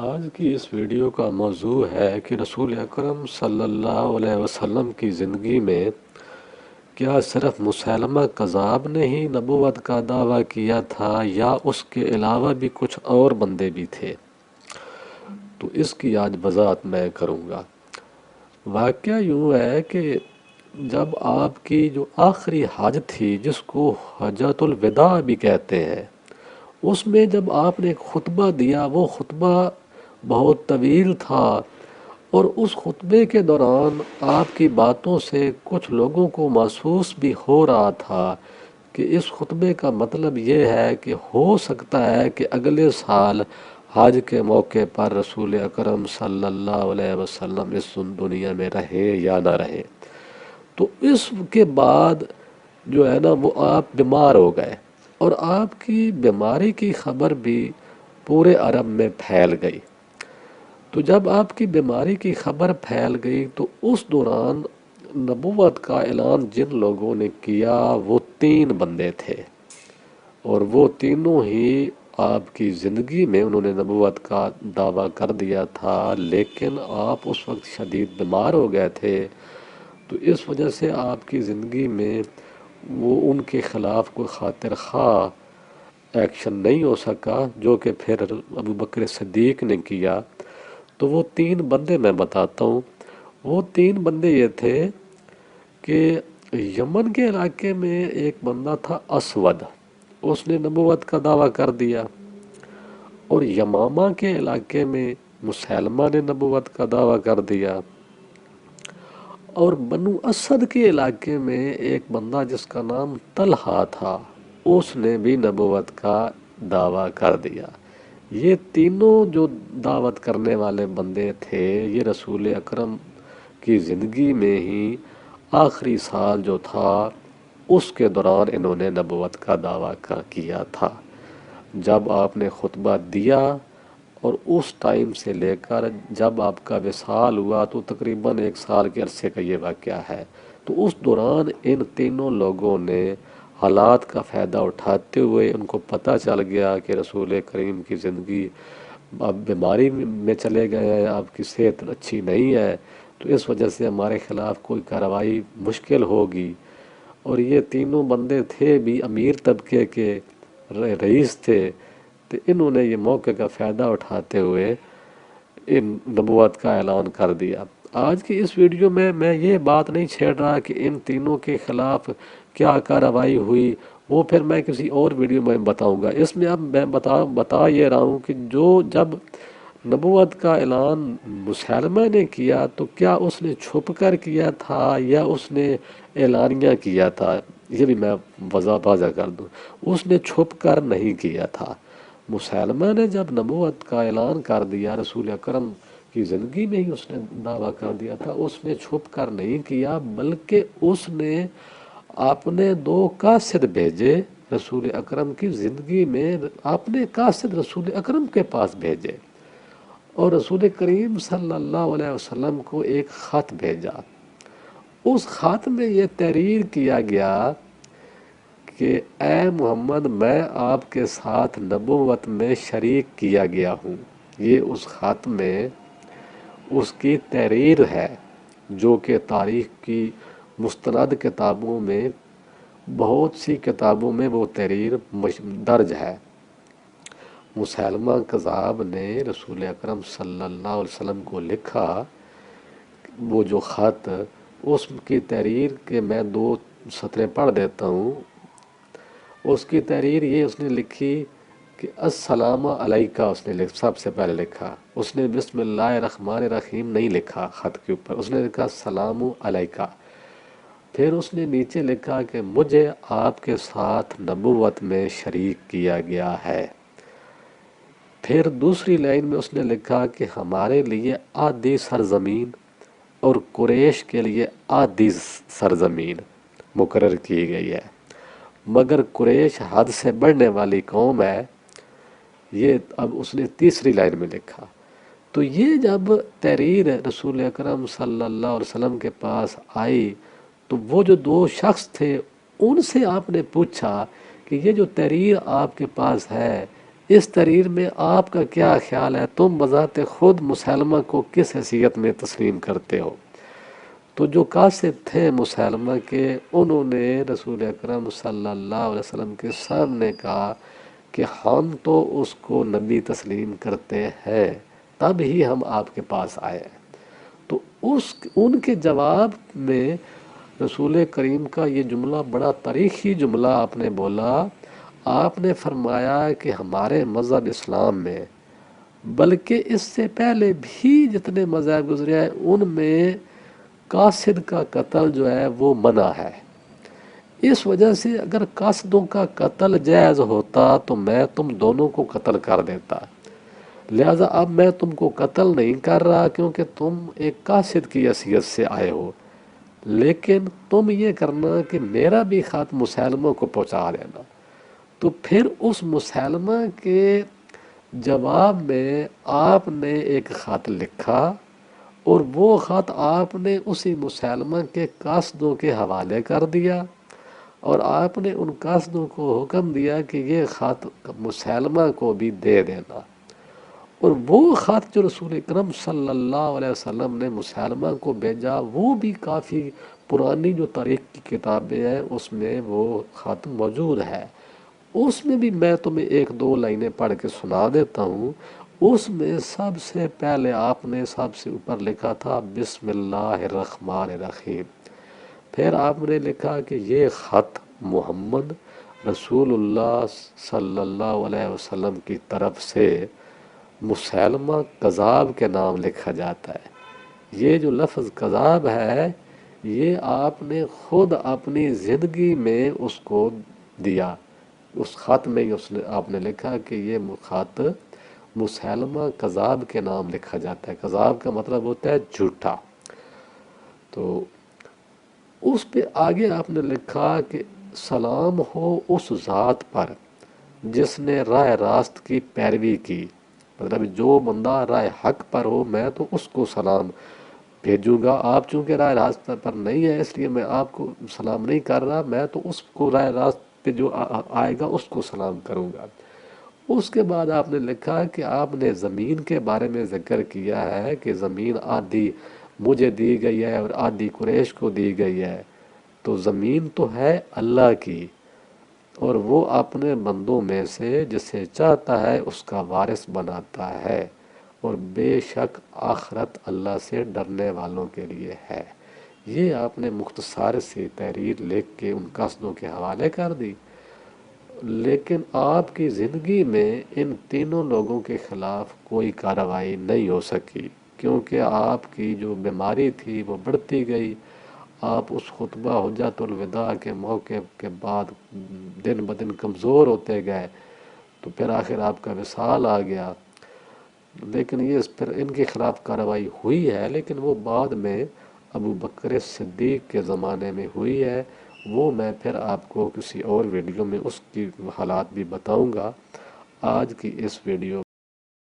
آج کی اس ویڈیو کا موضوع ہے کہ رسول اکرم صلی اللہ علیہ وسلم کی زندگی میں کیا صرف مسیلمہ کذاب نے ہی نبوت کا دعویٰ کیا تھا یا اس کے علاوہ بھی کچھ اور بندے بھی تھے؟ تو اس کی آج وضاحت میں کروں گا۔ واقعہ یوں ہے کہ جب آپ کی جو آخری حج تھی، جس کو حجۃ الوداع بھی کہتے ہیں، اس میں جب آپ نے ایک خطبہ دیا، وہ خطبہ بہت طویل تھا، اور اس خطبے کے دوران آپ کی باتوں سے کچھ لوگوں کو محسوس بھی ہو رہا تھا کہ اس خطبے کا مطلب یہ ہے کہ ہو سکتا ہے کہ اگلے سال حج کے موقع پر رسول اکرم صلی اللہ علیہ وسلم اس دنیا میں رہے یا نہ رہے۔ تو اس کے بعد جو ہے نا، وہ آپ بیمار ہو گئے، اور آپ کی بیماری کی خبر بھی پورے عرب میں پھیل گئی۔ تو جب آپ کی بیماری کی خبر پھیل گئی تو اس دوران نبوت کا اعلان جن لوگوں نے کیا وہ 3 بندے تھے، اور وہ تینوں ہی آپ کی زندگی میں انہوں نے نبوت کا دعویٰ کر دیا تھا، لیکن آپ اس وقت شدید بیمار ہو گئے تھے، تو اس وجہ سے آپ کی زندگی میں وہ ان کے خلاف کوئی خاطر خواہ ایکشن نہیں ہو سکا، جو کہ پھر ابو بکر صدیق نے کیا۔ تو وہ 3 بندے میں بتاتا ہوں۔ وہ 3 بندے یہ تھے کہ یمن کے علاقے میں ایک بندہ تھا اسود، اس نے نبوت کا دعویٰ کر دیا، اور یمامہ کے علاقے میں مسیلمہ نے نبوت کا دعویٰ کر دیا، اور بنو اسد کے علاقے میں ایک بندہ جس کا نام طلحہ تھا، اس نے بھی نبوت کا دعویٰ کر دیا۔ یہ تینوں جو دعوت کرنے والے بندے تھے، یہ رسول اکرم کی زندگی میں ہی آخری سال جو تھا اس کے دوران انہوں نے نبوت کا دعویٰ کیا تھا۔ جب آپ نے خطبہ دیا اور اس ٹائم سے لے کر جب آپ کا وصال ہوا تو تقریباً 1 سال کے عرصے کا یہ واقعہ ہے۔ تو اس دوران ان تینوں لوگوں نے حالات کا فائدہ اٹھاتے ہوئے، ان کو پتہ چل گیا کہ رسول کریم کی زندگی اب بیماری میں چلے گئے ہیں، آپ کی صحت اچھی نہیں ہے، تو اس وجہ سے ہمارے خلاف کوئی کارروائی مشکل ہوگی۔ اور یہ تینوں بندے تھے بھی امیر طبقے کے رئیس تھے، تو انہوں نے یہ موقع کا فائدہ اٹھاتے ہوئے ان نبوت کا اعلان کر دیا۔ آج کی اس ویڈیو میں یہ بات نہیں چھیڑ رہا کہ ان تینوں کے خلاف کیا کارروائی ہوئی، وہ پھر میں کسی اور ویڈیو میں بتاؤں گا۔ اس میں اب میں بتا یہ رہا ہوں کہ جب نبوت کا اعلان مسیلمہ نے کیا تو کیا اس نے چھپ کر کیا تھا یا اس نے اعلانیہ کیا تھا، یہ بھی میں واضح کر دوں۔ اس نے چھپ کر نہیں کیا تھا۔ مسیلمہ نے جب نبوت کا اعلان کر دیا، رسول اکرم کی زندگی میں ہی اس نے دعویٰ کر دیا تھا، اس نے چھپ کر نہیں کیا، بلکہ اس نے اپنے 2 قاصد بھیجے رسول اکرم کی زندگی میں، اپنے قاصد رسول اکرم کے پاس بھیجے، اور رسول کریم صلی اللہ علیہ وسلم کو ایک خط بھیجا۔ اس خط میں یہ تحریر کیا گیا کہ اے محمد، میں آپ کے ساتھ نبوت میں شریک کیا گیا ہوں۔ یہ اس خط میں اس کی تحریر ہے، جو کہ تاریخ کی مستند کتابوں میں، بہت سی کتابوں میں وہ تحریر درج ہے۔ مسیلمہ کذاب نے رسول اکرم صلی اللہ علیہ وسلم کو لکھا، وہ جو خط، اس کی تحریر کے میں 2 سطریں پڑھ دیتا ہوں۔ اس کی تحریر یہ اس نے لکھی کہ السلام علیکہ، اس نے سب سے پہلے لکھا، اس نے بسم اللہ الرحمن الرحیم نہیں لکھا خط کے اوپر، اس نے لکھا السلام علیکہ۔ پھر اس نے نیچے لکھا کہ مجھے آپ کے ساتھ نبوت میں شریک کیا گیا ہے۔ پھر دوسری لائن میں اس نے لکھا کہ ہمارے لیے آدھی سرزمین اور قریش کے لیے آدھی سرزمین مقرر کی گئی ہے، مگر قریش حد سے بڑھنے والی قوم ہے۔ یہ اب اس نے تیسری لائن میں لکھا۔ تو یہ جب تحریر رسول اکرم صلی اللہ علیہ وسلم کے پاس آئی تو وہ جو 2 شخص تھے ان سے آپ نے پوچھا کہ یہ جو تحریر آپ کے پاس ہے اس تحریر میں آپ کا کیا خیال ہے؟ تم بذات خود مسلمہ کو کس حیثیت میں تسلیم کرتے ہو؟ تو جو قاصد تھے مسلمہ کے، انہوں نے رسول اکرم صلی اللہ علیہ وسلم کے سامنے کہا کہ ہم تو اس کو نبی تسلیم کرتے ہیں، تب ہی ہم آپ کے پاس آئے ہیں۔ تو ان کے جواب میں رسول کریم کا یہ جملہ بڑا تاریخی جملہ آپ نے بولا۔ آپ نے فرمایا کہ ہمارے مذہب اسلام میں، بلکہ اس سے پہلے بھی جتنے مذاہب گزرے ہیں، ان میں قاصد کا قتل جو ہے وہ منع ہے۔ اس وجہ سے اگر قاصدوں کا قتل جائز ہوتا تو میں تم دونوں کو قتل کر دیتا، لہذا اب میں تم کو قتل نہیں کر رہا کیونکہ تم ایک قاصد کی حیثیت سے آئے ہو، لیکن تم یہ کرنا کہ میرا بھی خط مسلموں کو پہنچا دینا۔ تو پھر اس مسلمہ کے جواب میں آپ نے ایک خط لکھا، اور وہ خط آپ نے اسی مسلمہ کے قاصدوں کے حوالے کر دیا، اور آپ نے ان قاصدوں کو حکم دیا کہ یہ خط مسلمہ کو بھی دے دینا۔ اور وہ خط جو رسول اکرم صلی اللہ علیہ وسلم نے مسلمہ کو بھیجا، وہ بھی کافی پرانی جو تاریخ کی کتابیں ہیں اس میں وہ خط موجود ہے۔ اس میں بھی میں تمہیں ایک دو لائنیں پڑھ کے سنا دیتا ہوں۔ اس میں سب سے پہلے آپ نے سب سے اوپر لکھا تھا بسم اللہ الرحمن الرحیم۔ پھر آپ نے لکھا کہ یہ خط محمد رسول اللہ صلی اللہ علیہ وسلم کی طرف سے مسلمہ کذاب کے نام لکھا جاتا ہے۔ یہ جو لفظ کذاب ہے، یہ آپ نے خود اپنی زندگی میں اس کو دیا۔ اس خط میں آپ نے لکھا کہ یہ خط مسلمہ کذاب کے نام لکھا جاتا ہے۔ کذاب کا مطلب ہوتا ہے جھوٹا۔ تو اس پہ آگے آپ نے لکھا کہ سلام ہو اس ذات پر جس نے راہ راست کی پیروی کی، مطلب جو بندہ راہ حق پر ہو میں تو اس کو سلام بھیجوں گا۔ آپ چونکہ راہ راست پر نہیں ہے اس لیے میں آپ کو سلام نہیں کر رہا، میں تو اس کو راہ راست پہ جو آئے گا اس کو سلام کروں گا۔ اس کے بعد آپ نے لکھا کہ آپ نے زمین کے بارے میں ذکر کیا ہے کہ زمین آدھی مجھے دی گئی ہے اور آدھی قریش کو دی گئی ہے۔ تو زمین تو ہے اللہ کی، اور وہ اپنے بندوں میں سے جسے چاہتا ہے اس کا وارث بناتا ہے، اور بے شک آخرت اللہ سے ڈرنے والوں کے لیے ہے۔ یہ آپ نے مختصر سی تحریر لکھ کے ان قاصدوں کے حوالے کر دی۔ لیکن آپ کی زندگی میں ان تینوں لوگوں کے خلاف کوئی کارروائی نہیں ہو سکی، کیونکہ آپ کی جو بیماری تھی وہ بڑھتی گئی۔ آپ اس خطبہ حجت الوداع کے موقع کے بعد دن بدن کمزور ہوتے گئے، تو پھر آخر آپ کا وصال آ گیا۔ لیکن یہ پھر ان کے خلاف کارروائی ہوئی ہے، لیکن وہ بعد میں ابو بکر صدیق کے زمانے میں ہوئی ہے۔ وہ میں پھر آپ کو کسی اور ویڈیو میں اس کی حالات بھی بتاؤں گا۔ آج کی اس ویڈیو